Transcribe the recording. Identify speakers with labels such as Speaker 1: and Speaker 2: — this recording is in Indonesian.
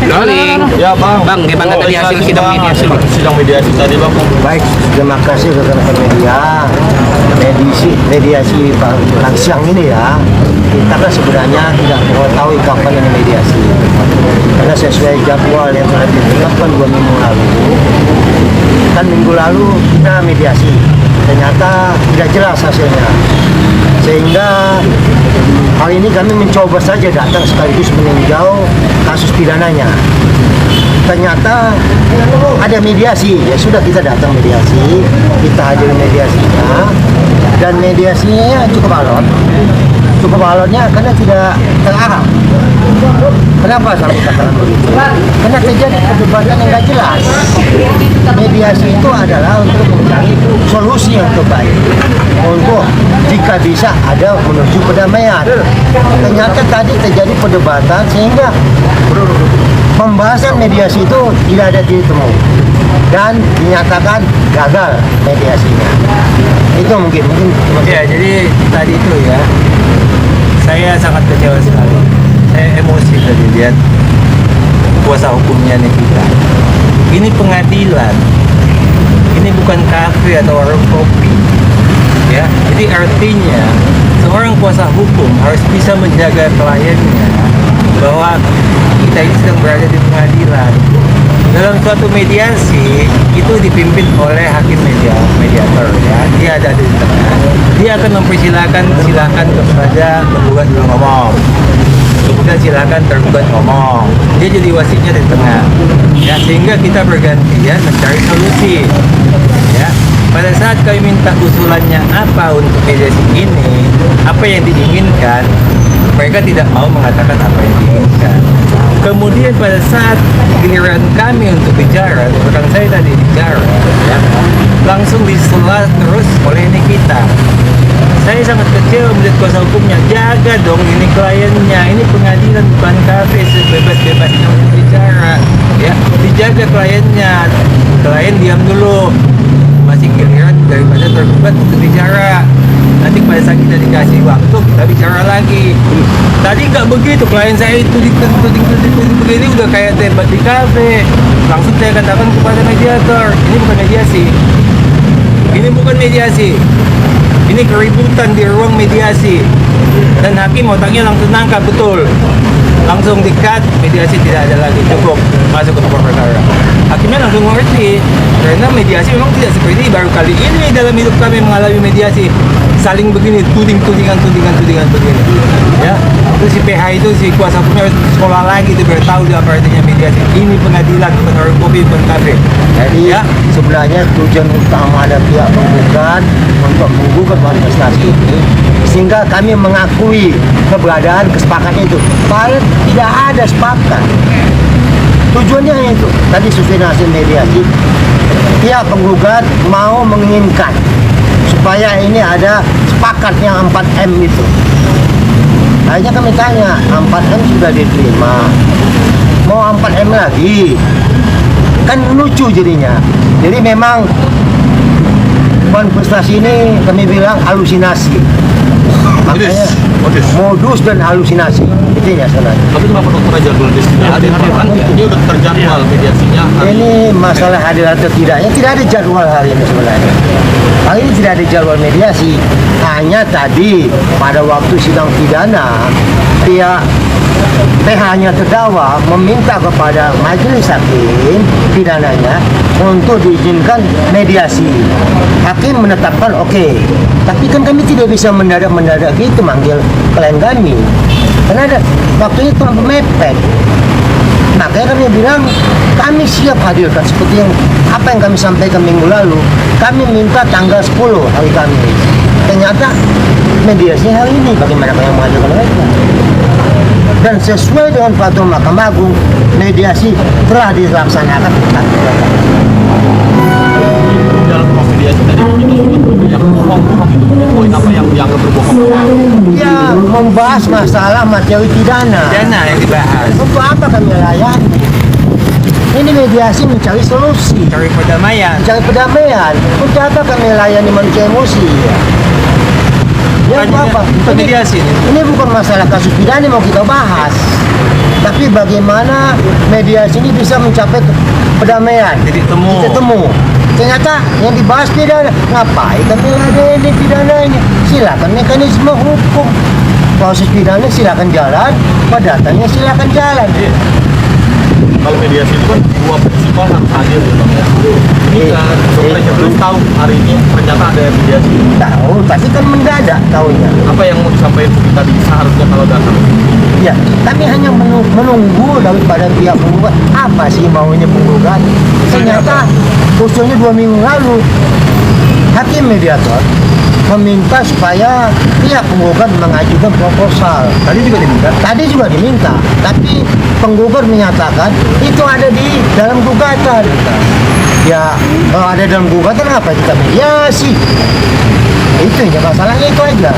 Speaker 1: Rolling.
Speaker 2: Ya bang.
Speaker 1: Bang, gimana tadi hasil sidang mediasi?
Speaker 2: Sidang mediasi tadi bang.
Speaker 3: Baik, terima kasih rekan-rekan media. Mediasi Bang siang ini ya, kita kan sebenarnya tidak mengetahui kapan ini mediasi. Karena sesuai jadwal yang telah ditetapkan 2 minggu lalu, kan minggu lalu kita mediasi, ternyata tidak jelas hasilnya. Sehingga hari ini kami mencoba saja datang sekaligus meninjau kasus pidananya. Ternyata ada mediasi, ya sudah kita datang mediasi, kita hadir mediasinya, dan mediasinya cukup alot. Cukup alotnya karena tidak terarah. Kenapa saya katakan begitu? Karena terjadi perdebatan yang tidak jelas. Mediasi itu adalah untuk mencari solusi yang terbaik, untuk jika bisa ada menuju perdamaian. Ternyata tadi terjadi perdebatan sehingga pembahasan mediasi itu tidak ada titik temu dan dinyatakan gagal mediasinya. Itu mungkin.
Speaker 4: Ya, jadi tadi itu ya, saya sangat kecewa sekali. Saya emosi tadi lihat kuasa hukumnya nih kita. Ini pengadilan, ini bukan kafe atau warung kopi. Ya, jadi artinya seorang kuasa hukum harus bisa menjaga kliennya bahwa kita ini sedang berada di pengadilan. Dalam suatu mediasi itu dipimpin oleh hakim mediator ya. Dia ada di tengah. Dia akan mempersilahkan kepada penggugat ngomong. Kemudian silakan tergugat ngomong. Dia jadi wasitnya di tengah. Ya, sehingga kita bergantian mencari solusi. Ya. Pada saat kami minta usulannya apa untuk mediasi ini, apa yang diinginkan, mereka tidak mau mengatakan apa yang diinginkan. Kemudian pada saat giliran kami untuk bicara, rekan saya tadi bicara, ya, langsung disela terus oleh ini kita. Saya sangat kecewa melihat kuasa hukumnya. Jaga dong ini kliennya, ini pengadilan bukan kafe, sebebas-bebasnya untuk bicara. Ya, dijaga kliennya. Klien diam dulu, masih giliran daripada tergugat untuk bicara. Nanti pada saat kita dikasih waktu, kita bicara lagi. Tadi nggak begitu, klien saya itu dituding begini udah kayak debat di kafe. Langsung saya katakan kepada mediator, ini bukan mediasi. Ini bukan mediasi. Ini keributan di ruang mediasi. Dan hakim otaknya langsung nangkap, betul. Langsung di-cut, mediasi tidak ada lagi, cukup masuk ke pokok perkara. Hakimnya langsung mengerti, karena mediasi memang tidak seperti ini. Baru kali ini dalam hidup kami mengalami mediasi saling begini, tudingan begini. Ya, terus si PH itu si kuasa hukumnya harus sekolah lagi itu biar tahu dia apa artinya mediasi. Ini pengadilan, bukan warung kopi, bukan kafe.
Speaker 3: Jadi ya, sebenarnya tujuan utama ada pihak penggugat untuk menggugat manifestasi ini, sehingga kami mengakui keberadaan kesepakatan itu. Padahal tidak ada sepakat. Tujuannya hanya itu. Tadi sesuai hasil mediasi, pihak penggugat mau menginginkan supaya ini ada sepakatnya 4M itu. Akhirnya kami tanya, 4M sudah diterima, mau 4M lagi? Kan lucu jadinya. Jadi memang manifestasi ini kami bilang halusinasi. Makanya modus dan halusinasi itu ya sebenarnya.
Speaker 2: Tapi kenapa dokter jadwal di sini hadir? Ini udah terjadwal mediasinya.
Speaker 3: Ini masalah hadir atau tidaknya, tidak ada jadwal hari ini sebenarnya. Hari ini tidak ada jadwal mediasi. Hanya tadi pada waktu sidang pidana, pihak PH-nya terdakwa meminta kepada majelis hakim pidananya untuk diizinkan mediasi. Hakim menetapkan oke. Tapi kan kami tidak bisa mendadak gitu manggil klien kami. Karena ada waktunya telah mepet. Makanya kami bilang kami siap hadirkan seperti apa yang kami sampaikan minggu lalu. Kami minta tanggal 10 hari Kamis. Ternyata mediasinya hari ini, bagaimana kami menghadirkan mereka? Dan sesuai dengan peraturan Mahkamah Agung, mediasi telah dilaksanakan.
Speaker 2: Dalam proses mediasi tadi yang bohong itu poin apa yang dianggap berbohong?
Speaker 3: Ya, membahas masalah materi pidana.
Speaker 4: Pidana yang dibahas.
Speaker 3: Untuk apa kami layani? Ini mediasi mencari solusi,
Speaker 4: Cari perdamaian.
Speaker 3: mencari perdamaian. Untuk apa kami layani manusia emosi? Ya, untuk apa?
Speaker 4: Bukan mediasi ini.
Speaker 3: Ini bukan masalah kasus pidana yang mau kita bahas. bagaimana mediasi ini bisa mencapai perdamaian,
Speaker 2: Titik temu.
Speaker 3: titik temu. Ternyata yang dibahas pidana, ngapain kami ada ini pidana ini? Silakan mekanisme hukum, proses pidana silakan jalan, perdatanya silakan jalan.
Speaker 2: Kalau mediasi itu kan dua prinsipal harus hadir gitu Bang ya. Ini kan sebenarnya belum tahu hari ini ternyata ada mediasi.
Speaker 3: Tahu, tapi kan mendadak tahunya.
Speaker 2: Apa yang mau disampaikan tadi seharusnya kalau datang?
Speaker 3: Ya, kami hanya menunggu daripada pihak penggugat apa sih maunya penggugat. Ternyata usulnya 2 minggu lalu hakim mediator meminta supaya pihak penggugat mengajukan proposal.
Speaker 4: Tadi juga diminta.
Speaker 3: Tadi juga diminta, tapi penggugat menyatakan itu ada di dalam gugatan. Ya, kalau ada dalam gugatan apa kita mediasi? Itu ya masalahnya itu aja.